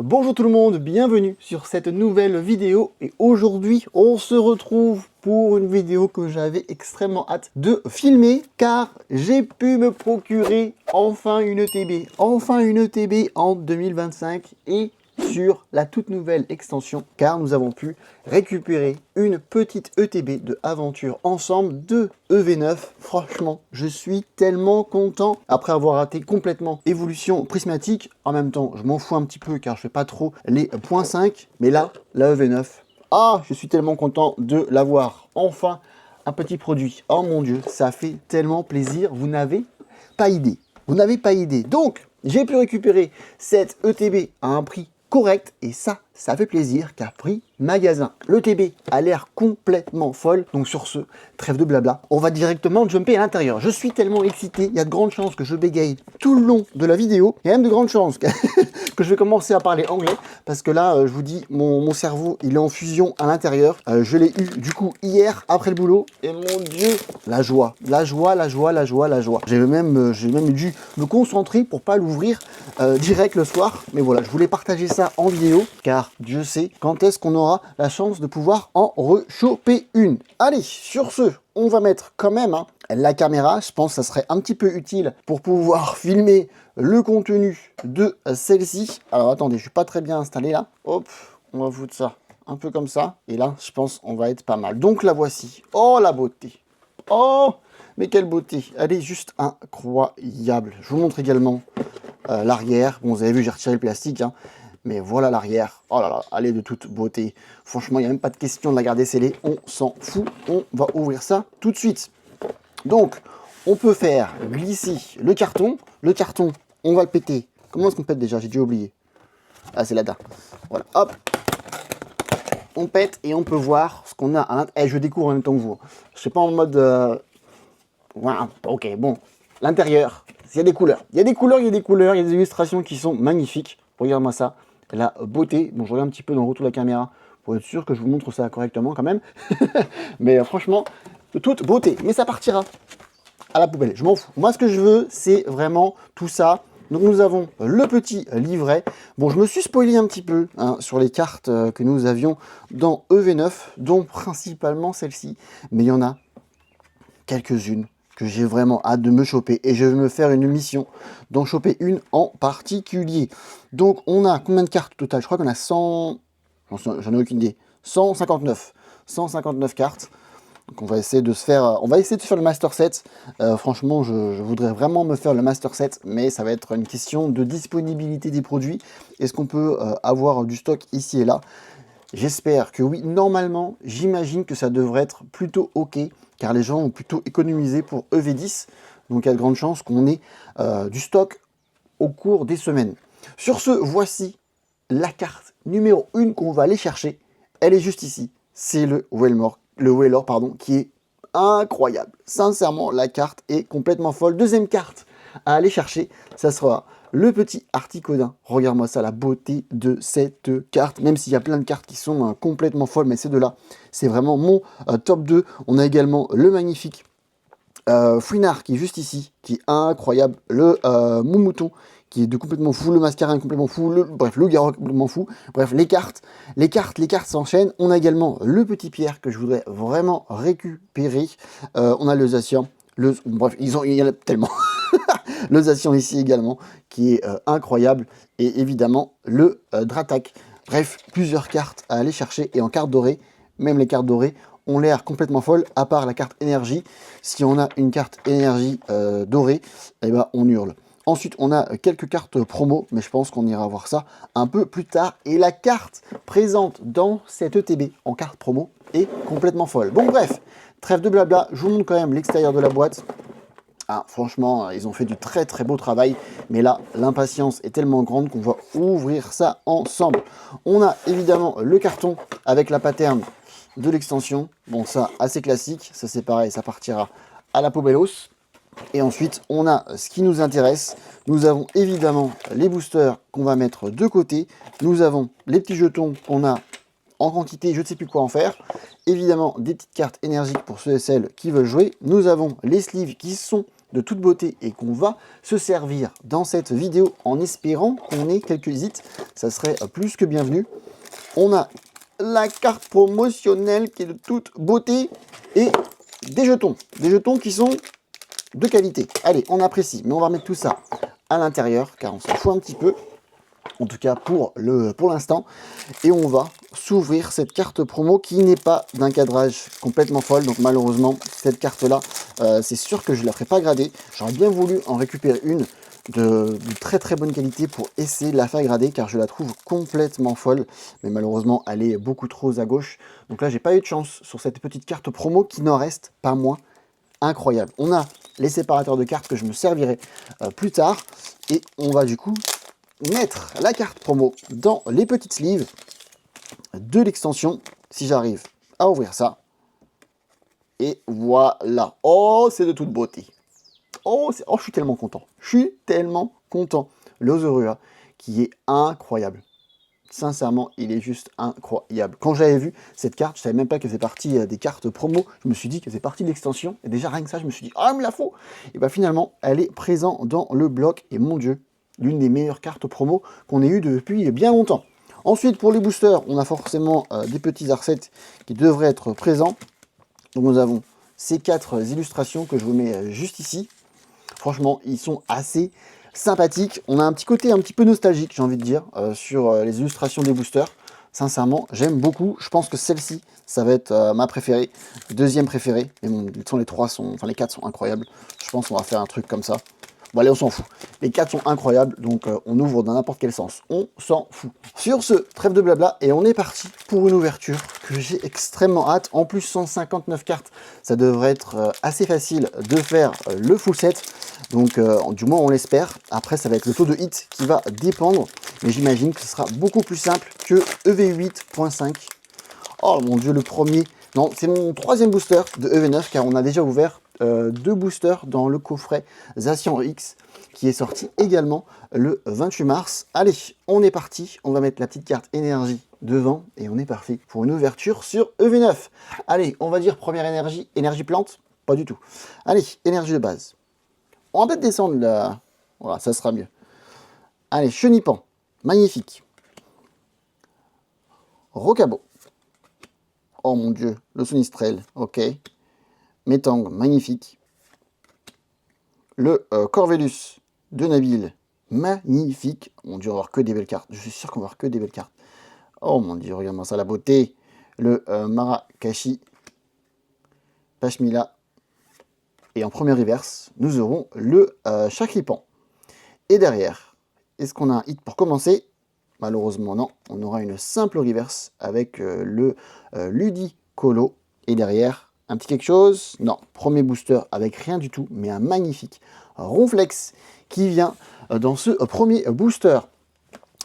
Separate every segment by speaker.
Speaker 1: Bonjour tout le monde, bienvenue sur cette nouvelle vidéo et aujourd'hui on se retrouve pour une vidéo que j'avais extrêmement hâte de filmer car j'ai pu me procurer enfin une ETB en 2025 et sur la toute nouvelle extension car nous avons pu récupérer une petite ETB de aventure ensemble de EV9. Franchement, je suis tellement content après avoir raté complètement évolution prismatique. En même temps, je m'en fous un petit peu car je fais pas trop les points 5, mais là, la EV9, je suis tellement content de l'avoir. Enfin, un petit produit. Oh mon Dieu, ça fait tellement plaisir. Vous n'avez pas idée. Vous n'avez pas idée. Donc, j'ai pu récupérer cette ETB à un prix correct et ça fait plaisir car prix magasin. L'ETB a l'air complètement folle. Donc sur ce, trêve de blabla, on va directement jumper à l'intérieur. Je suis tellement excité, il y a de grandes chances que je bégaye tout le long de la vidéo. Il y a même de grandes chances que je vais commencer à parler anglais parce que là, je vous dis, mon cerveau, il est en fusion à l'intérieur. Je l'ai eu du coup hier après le boulot et mon Dieu, la joie. J'ai même dû me concentrer pour pas l'ouvrir direct le soir. Mais voilà, je voulais partager ça en vidéo car Dieu sait quand est-ce qu'on aura la chance de pouvoir en rechoper une. Allez, sur ce, on va mettre quand même la caméra. Je pense que ça serait un petit peu utile pour pouvoir filmer le contenu de celle-ci. Alors attendez, je suis pas très bien installé là. Hop, on va foutre ça un peu comme ça. Et là, je pense on va être pas mal. Donc la voici. Oh la beauté. Oh, mais quelle beauté. Elle est juste incroyable. Je vous montre également l'arrière. Bon, vous avez vu, j'ai retiré le plastique. Mais voilà l'arrière. Oh là là, elle est de toute beauté. Franchement, il n'y a même pas de question de la garder scellée. On s'en fout. On va ouvrir ça tout de suite. Donc, on peut faire glisser le carton. Le carton, on va le péter. Comment est-ce qu'on pète déjà? J'ai déjà oublié. Ah, c'est là-dedans. Voilà, hop. On pète et on peut voir ce qu'on a à l'intérieur. Je découvre en même temps que vous. Je ne suis pas en mode... Voilà, ok, bon. L'intérieur, il y a des couleurs. Il y a des des illustrations qui sont magnifiques. Regarde-moi ça. La beauté. Bon, je regarde un petit peu dans le retour de la caméra pour être sûr que je vous montre ça correctement quand même. Mais franchement, toute beauté. Mais ça partira à la poubelle. Je m'en fous. Moi, ce que je veux, c'est vraiment tout ça. Donc, nous avons le petit livret. Bon, je me suis spoilé un petit peu sur les cartes que nous avions dans EV9, dont principalement celle-ci. Mais il y en a quelques-unes que j'ai vraiment hâte de me choper et je vais me faire une mission d'en choper une en particulier. Donc on a combien de cartes au total? Je crois qu'on a 100, j'en ai aucune idée, 159 cartes. Donc on va essayer de se faire, le master set. Franchement, je voudrais vraiment me faire le master set, mais ça va être une question de disponibilité des produits. Est-ce qu'on peut avoir du stock ici et là? J'espère que oui. Normalement, j'imagine que ça devrait être plutôt ok, car les gens ont plutôt économisé pour EV10. Donc il y a de grandes chances qu'on ait du stock au cours des semaines. Sur ce, voici la carte numéro 1 qu'on va aller chercher. Elle est juste ici. C'est le Wailord, qui est incroyable. Sincèrement, la carte est complètement folle. Deuxième carte à aller chercher, ça sera le petit Articodin. Regarde-moi ça, la beauté de cette carte. Même s'il y a plein de cartes qui sont complètement folles, mais ces deux-là, c'est vraiment mon top 2. On a également le magnifique Fouinard qui est juste ici, qui est incroyable. Le Moumouton qui est de complètement fou. Le Mascarin est complètement fou. Bref, le Garou est complètement fou. Bref, les cartes s'enchaînent. On a également le petit Pierre que je voudrais vraiment récupérer. On a le Zacian. Bref, il y en a tellement. Le Zacian ici également, qui est incroyable. Et évidemment, le Dratak. Bref, plusieurs cartes à aller chercher. Et en carte dorée, même les cartes dorées ont l'air complètement folles, à part la carte énergie. Si on a une carte énergie dorée, eh ben, on hurle. Ensuite, on a quelques cartes promo, mais je pense qu'on ira voir ça un peu plus tard. Et la carte présente dans cette ETB en carte promo est complètement folle. Bon, bref, trêve de blabla, je vous montre quand même l'extérieur de la boîte. Franchement, ils ont fait du très très beau travail, mais là, l'impatience est tellement grande qu'on va ouvrir ça ensemble. On a évidemment le carton avec la pattern de l'extension. Bon, ça, assez classique, ça c'est pareil, ça partira à la poubellos. Et ensuite, on a ce qui nous intéresse. Nous avons évidemment les boosters qu'on va mettre de côté. Nous avons les petits jetons qu'on a en quantité, je ne sais plus quoi en faire. Évidemment, des petites cartes énergiques pour ceux et celles qui veulent jouer. Nous avons les sleeves qui sont de toute beauté et qu'on va se servir dans cette vidéo en espérant qu'on ait quelques hits, ça serait plus que bienvenu. On a la carte promotionnelle qui est de toute beauté et des jetons qui sont de qualité. Allez, on apprécie, mais on va remettre tout ça à l'intérieur car on s'en fout un petit peu, en tout cas pour l'instant, et on va s'ouvrir cette carte promo qui n'est pas d'un cadrage complètement folle. Donc malheureusement cette carte là, c'est sûr que je ne la ferai pas grader. J'aurais bien voulu en récupérer une de très très bonne qualité pour essayer de la faire grader car je la trouve complètement folle, mais malheureusement elle est beaucoup trop à gauche. Donc là j'ai pas eu de chance sur cette petite carte promo qui n'en reste pas moins incroyable. On a les séparateurs de cartes que je me servirai plus tard, et on va du coup mettre la carte promo dans les petites sleeves de l'extension, si j'arrive à ouvrir ça. Et voilà. Oh, c'est de toute beauté. Oh, je suis tellement content. Je suis tellement content. L'Oserua qui est incroyable. Sincèrement, il est juste incroyable. Quand j'avais vu cette carte, je savais même pas qu'elle faisait partie des cartes promo. Je me suis dit qu'elle faisait partie de l'extension. Et déjà, rien que ça, je me suis dit, ah, il me la faut. Et bien finalement, elle est présente dans le bloc. Et mon Dieu, l'une des meilleures cartes promo qu'on ait eues depuis bien longtemps. Ensuite, pour les boosters, on a forcément des petits assets qui devraient être présents. Donc nous avons ces 4 illustrations que je vous mets juste ici. Franchement, ils sont assez sympathiques. On a un petit côté un petit peu nostalgique, j'ai envie de dire, sur les illustrations des boosters. Sincèrement, j'aime beaucoup. Je pense que celle-ci, ça va être ma préférée, deuxième préférée. Mais bon, les 4 sont incroyables. Je pense qu'on va faire un truc comme ça. Bon allez, on s'en fout. Les 4 sont incroyables, donc on ouvre dans n'importe quel sens. On s'en fout. Sur ce, trêve de blabla, et on est parti pour une ouverture que j'ai extrêmement hâte. En plus, 159 cartes, ça devrait être assez facile de faire le full set. Donc du moins on l'espère. Après, ça va être le taux de hit qui va dépendre. Mais j'imagine que ce sera beaucoup plus simple que EV8.5. Oh mon Dieu, le premier... Non, c'est mon 3e booster de EV9, car on a déjà ouvert 2 boosters dans le coffret Zacian X, qui est sorti également le 28 mars. Allez, on est parti. On va mettre la petite carte énergie devant, et on est parti pour une ouverture sur EV9. Allez, on va dire première énergie, énergie plante. Pas du tout. Allez, énergie de base. On va peut-être descendre là. Voilà, ça sera mieux. Allez, Chenipan. Magnifique. Rocabo. Oh mon Dieu, le Sonistrel, ok. Metang, magnifique. Le Corvelus de Nabil, magnifique. Mon Dieu, on va avoir que des belles cartes. Je suis sûr qu'on va avoir que des belles cartes. Oh mon Dieu, regarde-moi ça, la beauté. Le Marakashi, Pashmila. Et en premier reverse, nous aurons le Chakripan. Et derrière, est-ce qu'on a un hit pour commencer? Malheureusement, non. On aura une simple reverse avec le Ludicolo. Et derrière, un petit quelque chose? Non. Premier booster avec rien du tout, mais un magnifique Ronflex qui vient dans ce premier booster.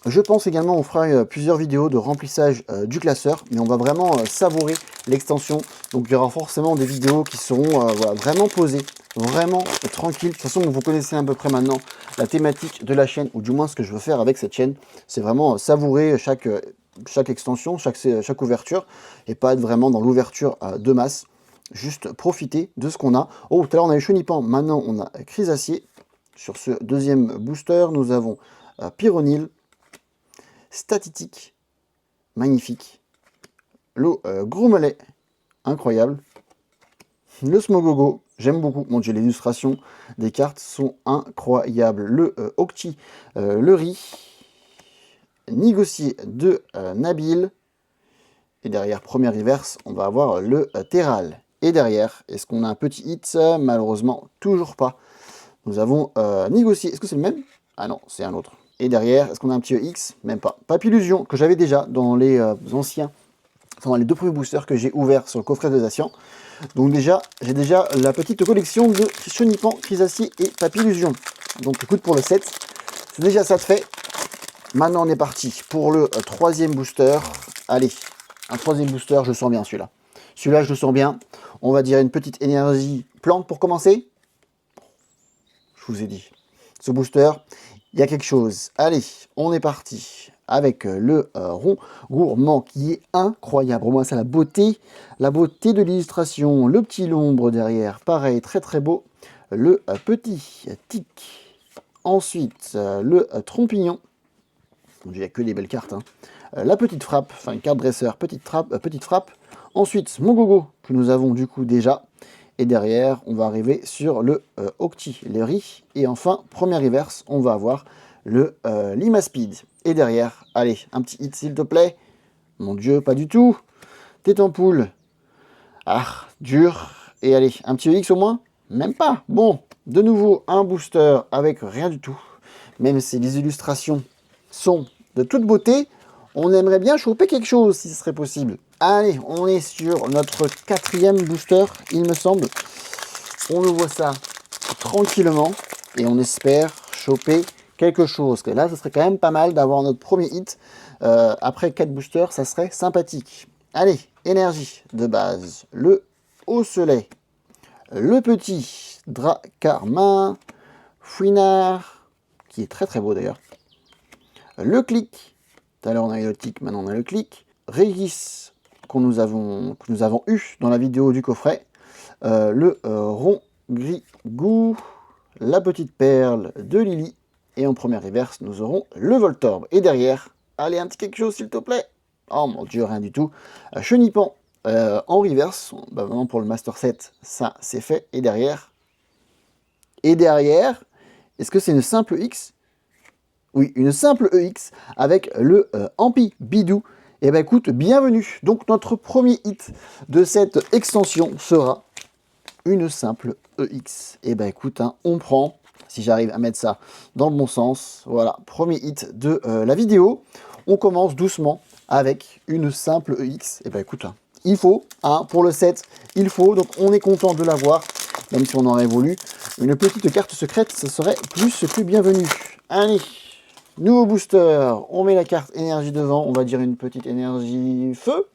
Speaker 1: Je pense également on fera plusieurs vidéos de remplissage du classeur, mais on va vraiment savourer l'extension. Donc il y aura forcément des vidéos qui seront voilà, vraiment posées, vraiment tranquilles. De toute façon, vous connaissez à peu près maintenant la thématique de la chaîne, ou du moins ce que je veux faire avec cette chaîne. C'est vraiment savourer chaque extension, chaque ouverture, et pas être vraiment dans l'ouverture de masse. Juste profiter de ce qu'on a. Oh, tout à l'heure on a eu Chenipan, maintenant on a Chrysacier. Sur ce deuxième booster, nous avons Pyronil, Statitique, magnifique. Le Gros Mollet, incroyable. Le Smogogo, j'aime beaucoup. Mon Dieu, les illustrations des cartes sont incroyables. Le Octi, le Riz, Négocier de Nabil. Et derrière, première reverse, on va avoir le Terral. Et derrière, est-ce qu'on a un petit hit? Malheureusement, toujours pas. Nous avons Négocier. Est-ce que c'est le même? Ah non, c'est un autre. Et derrière, est-ce qu'on a un petit EX? Même pas. Papillusion, que j'avais déjà dans les anciens, enfin dans les 2 premiers boosters que j'ai ouverts sur le coffret de Zacian. Donc déjà, j'ai déjà la petite collection de Chenipan, Chrysacier et Papillusion. Donc écoute, pour le 7, c'est déjà ça de fait. Maintenant, on est parti pour le 3e booster. Allez, un 3e booster, je sens bien celui-là. Celui-là, je le sens bien. On va dire une petite énergie plante pour commencer. Je vous ai dit. Ce booster, il y a quelque chose. Allez, on est parti avec le rond gourmand qui est incroyable. Au moins, c'est la beauté de l'illustration. Le petit l'ombre derrière, pareil, très très beau. le petit tic. Ensuite, le trompignon. Il n'y a que des belles cartes. Hein. La petite frappe, enfin une carte dresseur, petite frappe. Ensuite, mon gogo, que nous avons du coup déjà. Et derrière, on va arriver sur le Octillery. Et enfin, première reverse, on va avoir le Limaspeed. Et derrière, allez, un petit hit s'il te plaît. Mon Dieu, pas du tout. Tête en poule. Ah, dur. Et allez, un petit EX au moins? Même pas. Bon, de nouveau, un booster avec rien du tout. Même si les illustrations sont de toute beauté, on aimerait bien choper quelque chose si ce serait possible. Allez, on est sur notre 4e booster, il me semble. On ouvre ça tranquillement et on espère choper quelque chose. Que là, ce serait quand même pas mal d'avoir notre premier hit. Après 4 boosters, ça serait sympathique. Allez, énergie de base. Le Osselet, le petit Dracarmin, Fouinard, qui est très très beau d'ailleurs. Le clic, tout à l'heure on a eu le tic, maintenant on a le clic. Régis, que nous avons eu dans la vidéo du coffret. Le rond grigou, la petite perle de Lily. Et en première reverse, nous aurons le Voltorb. Et derrière, allez, un petit quelque chose s'il te plaît. Oh mon Dieu, rien du tout. Chenipan en reverse. Bah, vraiment pour le Master Set, ça c'est fait. Et derrière, est-ce que c'est une simple X? Oui, une simple EX avec le Ampi Bidou. Et ben écoute, bienvenue. Donc notre premier hit de cette extension sera une simple EX. Et ben écoute, hein, on prend, si j'arrive à mettre ça dans le bon sens. Voilà, premier hit de la vidéo. On commence doucement avec une simple EX. Et ben écoute, hein, il faut, hein, pour le set, il faut. Donc on est content de l'avoir, même si on aurait voulu. Une petite carte secrète, ce serait plus que bienvenu. Allez, nouveau booster, on met la carte énergie devant, on va dire une petite énergie feu.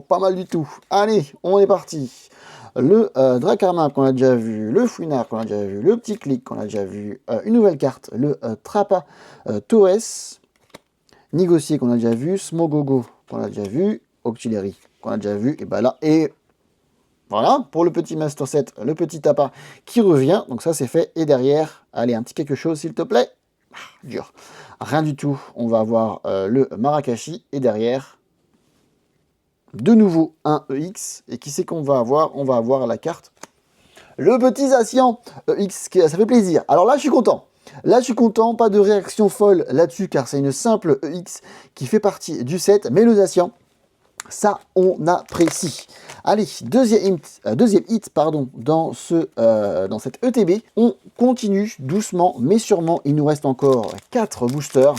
Speaker 1: Pas mal du tout. Allez, on est parti. Le Dracarmin qu'on a déjà vu, le Fouinard qu'on a déjà vu, le petit clic qu'on a déjà vu, une nouvelle carte, le Trappa Torres, Négocier qu'on a déjà vu, Smogogo qu'on a déjà vu, Octillery qu'on a déjà vu, et bah là, et voilà, pour le petit Master Set, le petit Tappa qui revient, donc ça c'est fait, et derrière, allez, un petit quelque chose s'il te plaît, dur, rien du tout, on va avoir le Marakashi, et derrière, de nouveau un EX, et qui c'est qu'on va avoir? On va avoir la carte, le petit Zacian EX, ça fait plaisir, alors là je suis content. Là, je suis content, pas de réaction folle là-dessus, car c'est une simple EX qui fait partie du set, mais le Zacian, ça, on apprécie. Allez, deuxième hit pardon, dans cette ETB. On continue doucement, mais sûrement. Il nous reste encore 4 boosters.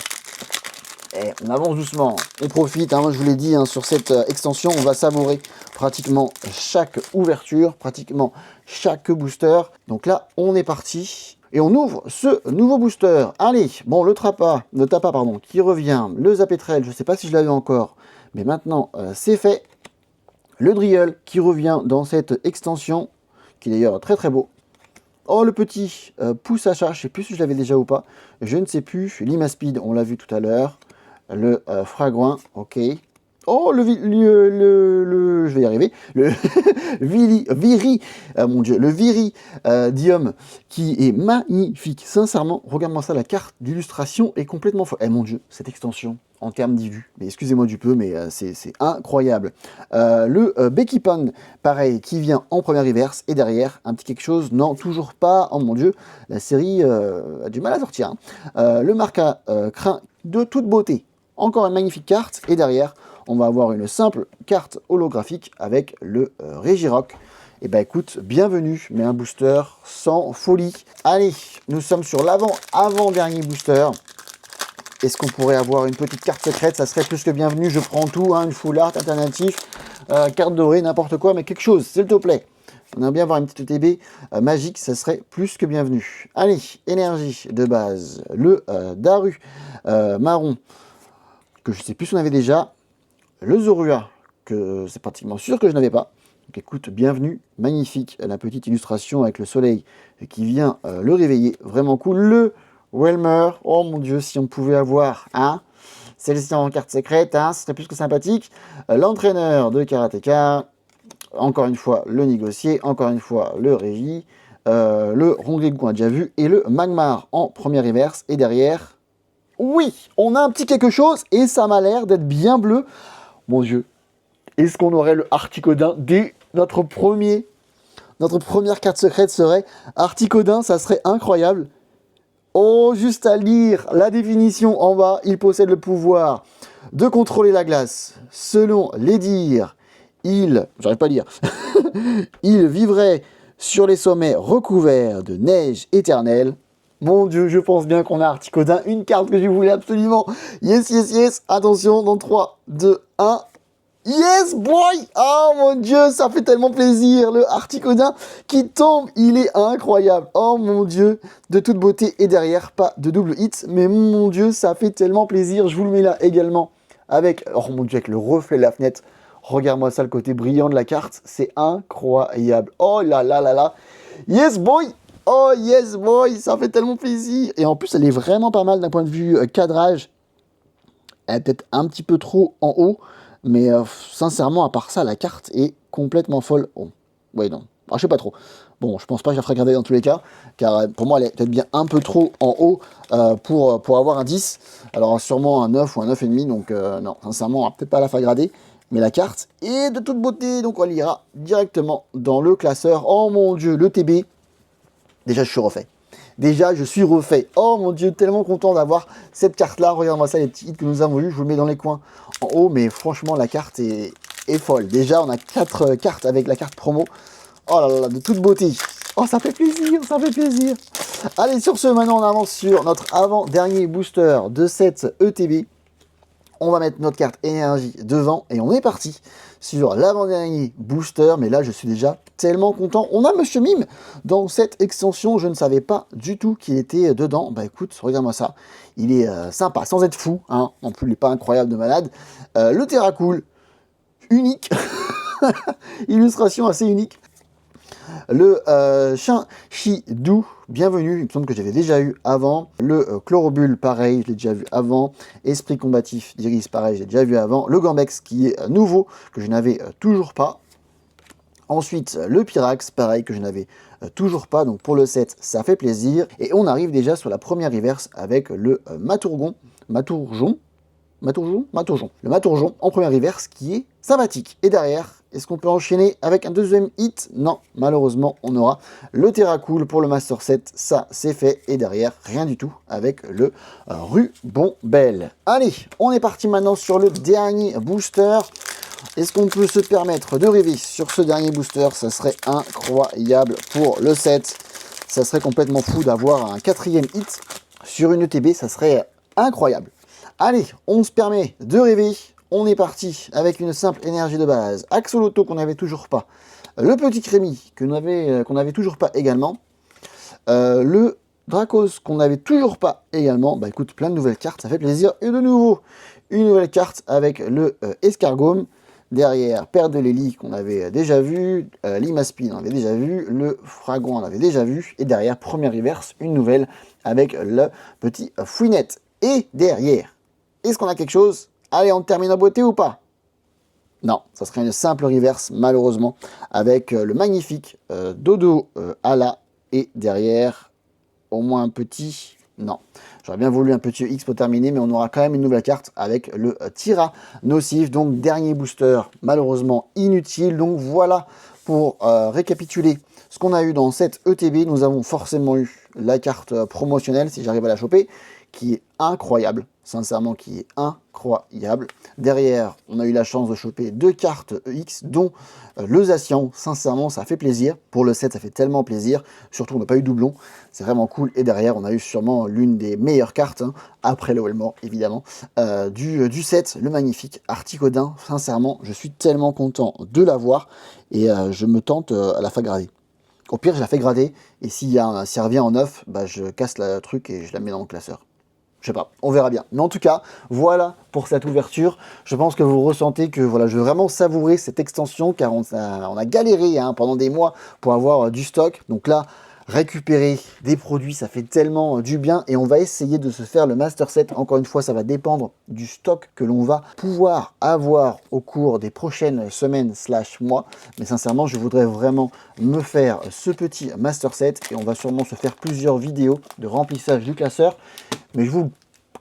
Speaker 1: Et on avance doucement, on profite, hein, moi je vous l'ai dit, hein, sur cette extension, on va savourer pratiquement chaque ouverture, pratiquement chaque booster. Donc là, on est parti. Et on ouvre ce nouveau booster. Allez, bon, le Tappa, pardon, qui revient. Le Zapetrel, je ne sais pas si je l'avais encore. Mais maintenant, c'est fait. Le Drill qui revient dans cette extension, qui est d'ailleurs très très beau. Oh, le petit pouce achat, je ne sais plus si je l'avais déjà ou pas. Je ne sais plus. Limaspeed, on l'a vu tout à l'heure. Le Fragouin, ok. Oh, je vais y arriver. Le mon Dieu, le Viridium qui est magnifique. Sincèrement, regarde-moi ça, la carte d'illustration est complètement folle. Eh mon Dieu, cette extension en termes d'IVU. Mais excusez-moi du peu, mais c'est incroyable. Le Becky Pond, pareil, qui vient en première reverse et derrière un petit quelque chose. Non, toujours pas. Oh mon Dieu, la série a du mal à sortir. Hein. Le Marca Crin de toute beauté. Encore une magnifique carte et derrière on va avoir une simple carte holographique avec le Regirock. Et bah écoute, bienvenue, mais un booster sans folie. Allez, nous sommes sur l'avant-dernier booster. Est-ce qu'on pourrait avoir une petite carte secrète? Ça serait plus que bienvenu, je prends tout, hein, une full art, alternatif, carte dorée, n'importe quoi, mais quelque chose, s'il te plaît. On aimerait bien avoir une petite ETB magique, ça serait plus que bienvenu. Allez, énergie de base, le Daru marron, que je ne sais plus si on avait déjà. Le Zorua, que c'est pratiquement sûr que je n'avais pas. Donc écoute, bienvenue, magnifique, la petite illustration avec le soleil qui vient le réveiller, vraiment cool. Le Welmer, oh mon Dieu, si on pouvait avoir, hein, celle-ci en carte secrète, hein, ce serait plus que sympathique. L'entraîneur de karatéka, encore une fois le négocier, encore une fois le régie, le Rongegun qu'on a déjà vu, et le Magmar en première reverse, et derrière, oui, on a un petit quelque chose, et ça m'a l'air d'être bien bleu. Mon Dieu, est-ce qu'on aurait le Articodin dès notre première carte secrète serait Articodin, ça serait incroyable. Oh, juste à lire la définition en bas, il possède le pouvoir de contrôler la glace. Selon les dires, j'arrive pas à lire, il vivrait sur les sommets recouverts de neige éternelle. Mon Dieu, je pense bien qu'on a Articodin, une carte que je voulais absolument. Yes, yes, yes. Attention, dans 3, 2, 1. Yes, boy! Oh mon Dieu, ça fait tellement plaisir. Le Articodin qui tombe, il est incroyable. Oh mon Dieu, de toute beauté. Et derrière, pas de double hit. Mais mon Dieu, ça fait tellement plaisir. Je vous le mets là également. Avec, oh mon Dieu, avec le reflet de la fenêtre. Regarde-moi ça, le côté brillant de la carte. C'est incroyable. Oh là là là là. Yes, boy! Oh yes, boy! Ça fait tellement plaisir. Et en plus, elle est vraiment pas mal d'un point de vue cadrage. Elle est peut-être un petit peu trop en haut. Mais sincèrement, à part ça, la carte est complètement folle. Oh, ouais, non. Ah, je sais pas trop. Bon, je pense pas que je la ferai garder dans tous les cas. Car pour moi, elle est peut-être bien un peu trop en haut pour avoir un 10. Alors, sûrement un 9 ou un 9,5. Donc, non, sincèrement, on va peut-être pas la faire grader. Mais la carte est de toute beauté. Donc, on l'ira directement dans le classeur. Oh mon Dieu, le TB. Déjà, je suis refait. Déjà, je suis refait. Oh mon Dieu, tellement content d'avoir cette carte-là. Regarde-moi ça, les petits hits que nous avons eu. Je vous le mets dans les coins en haut. Mais franchement, la carte est folle. Déjà, on a 4 cartes avec la carte promo. Oh là là, de toute beauté. Oh, ça fait plaisir, ça fait plaisir. Allez, sur ce, maintenant, on avance sur notre avant-dernier booster de cette ETB. On va mettre notre carte énergie devant et on est parti sur l'avant-dernier booster. Mais là, je suis déjà tellement content. On a Monsieur Mime dans cette extension. Je ne savais pas du tout qu'il était dedans. Bah écoute, regarde-moi ça. Il est sympa, sans être fou. Hein. En plus, il n'est pas incroyable de malade. Le Terracool, unique. Illustration assez unique. Le Chinchidou, bienvenue, il me semble que j'avais déjà eu avant. Le Chlorobule, pareil, je l'ai déjà vu avant. Esprit combatif d'Iris, pareil, j'ai déjà vu avant. Le Gambex, qui est nouveau, que je n'avais toujours pas. Ensuite, le Pyrax, pareil, que je n'avais toujours pas. Donc pour le set, ça fait plaisir. Et on arrive déjà sur la première reverse avec le Maturgon. Le Maturgon en première reverse qui est sympathique. Et derrière, est-ce qu'on peut enchaîner avec un deuxième hit? Non, malheureusement, on aura le Terracool pour le Master Set. Ça, c'est fait. Et derrière, rien du tout avec le Rubombelle. Allez, on est parti maintenant sur le dernier booster. Est-ce qu'on peut se permettre de rêver sur ce dernier booster? Ça serait incroyable pour le set. Ça serait complètement fou d'avoir un 4e hit sur une ETB. Ça serait incroyable. Allez, on se permet de rêver. On est parti avec une simple énergie de base. Axolotl qu'on n'avait toujours pas. Le petit Crémy qu'on n'avait toujours pas également. Le Dracos qu'on n'avait toujours pas également. Bah écoute, plein de nouvelles cartes, ça fait plaisir. Et de nouveau, une nouvelle carte avec le Escargome. Derrière, Père de Lélie qu'on avait déjà vu. Limaspin on avait déjà vu. Le Fragon on avait déjà vu. Et derrière, première reverse, une nouvelle avec le petit Fouinette. Et derrière, est-ce qu'on a quelque chose? Allez, on termine en beauté ou pas? Non, ça serait une simple reverse, malheureusement, avec le magnifique Dodo Ala. Et derrière, au moins un petit... Non, j'aurais bien voulu un petit X pour terminer, mais on aura quand même une nouvelle carte avec le Tyrannosif. Donc, dernier booster, malheureusement inutile. Donc, voilà pour récapituler ce qu'on a eu dans cette ETB. Nous avons forcément eu la carte promotionnelle, si j'arrive à la choper, qui est incroyable. Sincèrement, qui est incroyable. Derrière, on a eu la chance de choper 2 cartes EX, dont le Zacian. Sincèrement, ça fait plaisir. Pour le set, ça fait tellement plaisir. Surtout, on n'a pas eu doublon. C'est vraiment cool. Et derrière, on a eu sûrement l'une des meilleures cartes, hein, après le Wellmore, évidemment, du set, le magnifique Articodin. Sincèrement, je suis tellement content de l'avoir. Et je me tente à la faire grader. Au pire, je la fais grader. Et s'il revient en 9, bah, je casse le truc et je la mets dans le classeur. Je sais pas, on verra bien. Mais en tout cas, voilà pour cette ouverture. Je pense que vous ressentez que voilà, je veux vraiment savourer cette extension car on a galéré hein, pendant des mois pour avoir du stock. Donc là, récupérer des produits, ça fait tellement du bien et on va essayer de se faire le master set. Encore une fois, ça va dépendre du stock que l'on va pouvoir avoir au cours des prochaines semaines / mois. Mais sincèrement, je voudrais vraiment me faire ce petit master set et on va sûrement se faire plusieurs vidéos de remplissage du classeur. Mais je vous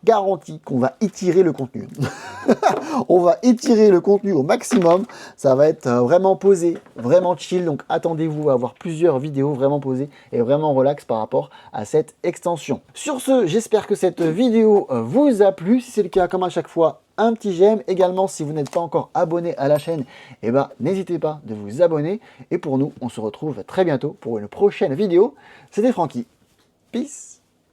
Speaker 1: garantis qu'on va étirer le contenu. On va étirer le contenu au maximum. Ça va être vraiment posé, vraiment chill. Donc attendez-vous à avoir plusieurs vidéos vraiment posées et vraiment relax par rapport à cette extension. Sur ce, j'espère que cette vidéo vous a plu. Si c'est le cas, comme à chaque fois, un petit j'aime. Également, si vous n'êtes pas encore abonné à la chaîne, eh ben, n'hésitez pas de vous abonner. Et pour nous, on se retrouve très bientôt pour une prochaine vidéo. C'était Francky. Peace.